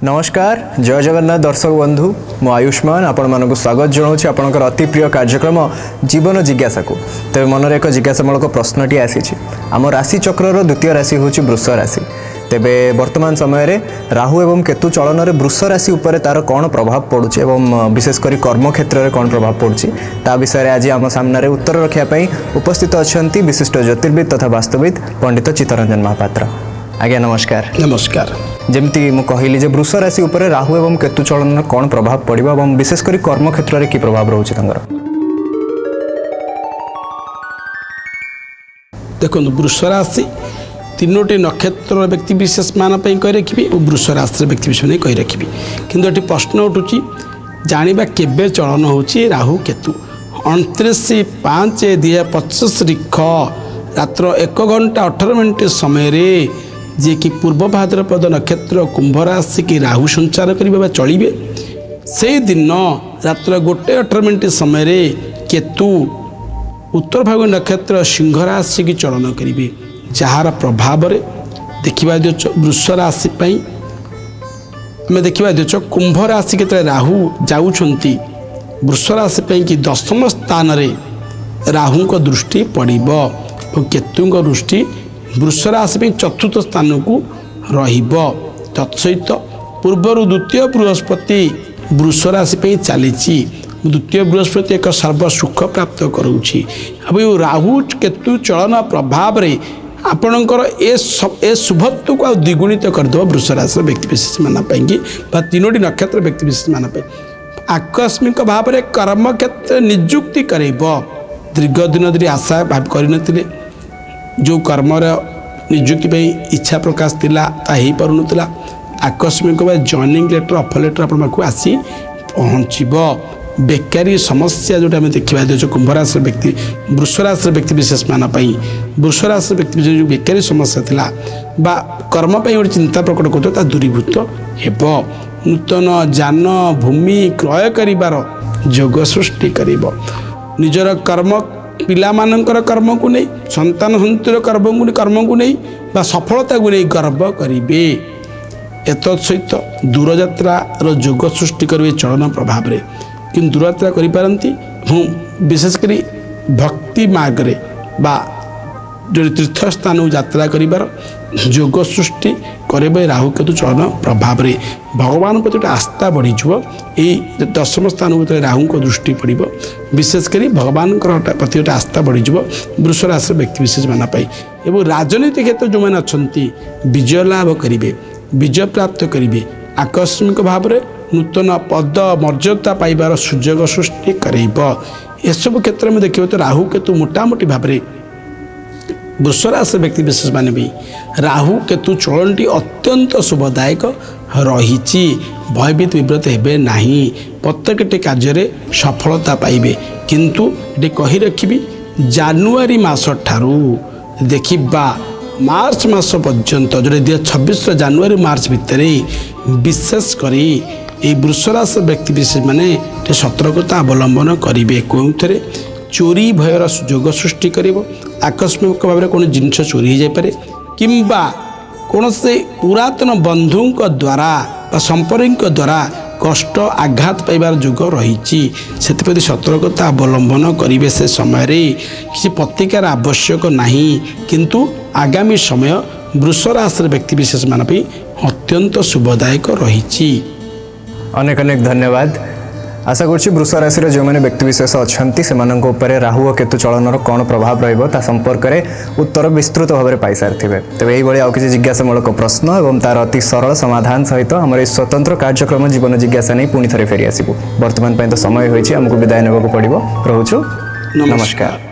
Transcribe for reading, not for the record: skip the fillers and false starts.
नमस्कार जय जगन्नाथ दर्शक बंधु मु आयुष्मान आपण मानक स्वागत जनाऊँ आपंकर अति प्रिय कार्यक्रम जीवन जिज्ञासा को। तेज मनर एक जिज्ञासामूलक प्रश्नटी आसी आम राशि चक्र द्वितीय राशि हूँ वृष राशि। तेबे वर्तमान समय रे राहु एवं केतु चलन में वृष राशि उपर तार कौन प्रभाव पड़ुछि एवं विशेषकर कर्म क्षेत्र में कौन प्रभाव पड़ुछि ता विषय आज आम सामने उत्तर रखापी उपस्थित अच्छा विशिष्ट ज्योतिर्विद तथा वास्तुविद पंडित चित्तरंजन महापात्र। आज्ञा नमस्कार। नमस्कार। जमती मु कहली जे वृष राशि उपर राहु एवं केतु चलन कौन प्रभाव पड़िबो एवं विशेषकर कर्म क्षेत्र में कि प्रभाव रोचे तांगर। देखो वृष राशि तीनोटी नक्षत्र व्यक्ति विशेष मान कही रखी और वृष राशि व्यक्ति विशेष कही रखी किंतु ये प्रश्न उठुची जानिबा केबे चलन होची राहु केतु 29/5/2025 रात्र 1 घंटा 18 मिनट समय रे जे कि पूर्व भाद्रपद नक्षत्र कुंभ राशि की राहु संचार करिबा चलिबे से दिन रात्र 1:18 मिनट समय रे केतु उत्तर भाग नक्षत्र सिंह राशि की चलन करिबे जार प्रभाव रे देखा वृष राशि आम देखा कुंभ राशि के राहु जाऊँगी वृष राशि कि 10म स्थान रे राहु को दृष्टि पड़ब और केतु दृष्टि वृष राशि 4th स्थान को तत्सहित पूर्वर द्वितीय बृहस्पति वृष राशि चली द्वितीय बृहस्पति एक सर्व सुख प्राप्त करुँची। अब राहु केतु चलन प्रभाव रे आपणकर ए शुभत्व को द्विगुणित करदेव वृष राशि व्यक्ति विशेष मानी तीनोटी नक्षत्र व्यक्ति विशेष मानी आकस्मिक भाव में कर्म क्षेत्र निजुक्ति कर दीर्घ दिन धरी आशा भाव कर जो कर्म निजुक्ति इच्छा प्रकाश थिला हो पारुनथिला आकस्मिक भाव जॉइनिंग लेटर ऑफर लेटर आप आसी पहुँचब। बेकारी समस्या जोटा आम देखा कुंभ राशि व्यक्ति वृष राशि व्यक्ति विशेष मान वृष राशि व्यक्ति विशेष जो बेकारी समस्या थिला बा कर्म गोटे चिंता प्रकट कर दूरीभूत हेब। नूतन जान भूमि क्रय करिबार जोग सृष्टि करिब। निजर कर्म पिला मानकर कर्म को नहीं संतान संतर कर्म को नहीं बा सफलता को नहीं गर्व करिबे। एतत् सहित दूरयात्रार जोग सृष्टि करिबे चलन प्रभाव रे कि दूरयात्रा करिपारंती विशेषकर भक्ति मार्ग रे बा जो तीर्थ स्थान यात्रा करिबार जोग सृष्टि करे राहु केतु चलन प्रभाव रे भगवान प्रति गोटे आस्था बढ़ीज। यही 10म स्थान भर राहु को दृष्टि पड़ विशेषकर भगवान प्रति गोटे आस्था बढ़ीज वृष राशि व्यक्ति विशेष माना एवं राजनीति क्षेत्र जो मैंने अच्छा विजय लाभ करेंगे विजय प्राप्त करेंगे आकस्मिक भाव में नूतन पद मर्यादा पाइबार सुजोग सृष्टि करेब। एसबू क्षेत्र में देखिए तो राहु केतु मोटामोटी भाव में वृष राशि व्यक्ति विशेष मान भी राहु केतु चलनटी अत्यंत शुभदायक रही भयभीत विव्रत हेबे नहीं प्रत्येकटी कार्य सफलता पाइबे। किंतु ये कही रखी जानुआरी मास ठारू देखा मार्च मास पर्यंत जो 2026 जानुआरी मार्च भितर विशेषकर वृष राशि व्यक्ति विशेष माने सतर्कता अवलंबन करेंगे। कौन थे चोरी भयर सुजोग सृष्टि कर आकस्मिक भाव में कौन जिनस चोरी हो जाए किंबा कौन से पुरातन बंधु द्वारा संपर्क द्वारा कष्ट आघात पाइबार जोग रही से सतर्कता अवलंबन करेंगे। से समय किसी प्रतिकार आवश्यक नहीं किंतु आगामी समय वृष राशि व्यक्ति विशेष मान अत्यंत शुभदायक रही। अनेक अनेक धन्यवाद। आशा करुँच वृष राशि जो मैंने व्यक्ति विशेष अच्छा से राहु और केतु चलन कौन प्रभाव रहा संपर्क में उत्तर विस्तृत भाव में पाई सारी तेज यही आउ किसी जिज्ञासामूलक प्रश्न और तार अति सरल समाधान सहित आम स्वतंत्र कार्यक्रम जीवन जिज्ञासा नहीं पुणी थे फेरी आसबू। बर्तमान तो समय होमको विदाय ने पड़ो। रोचु नमस्कार।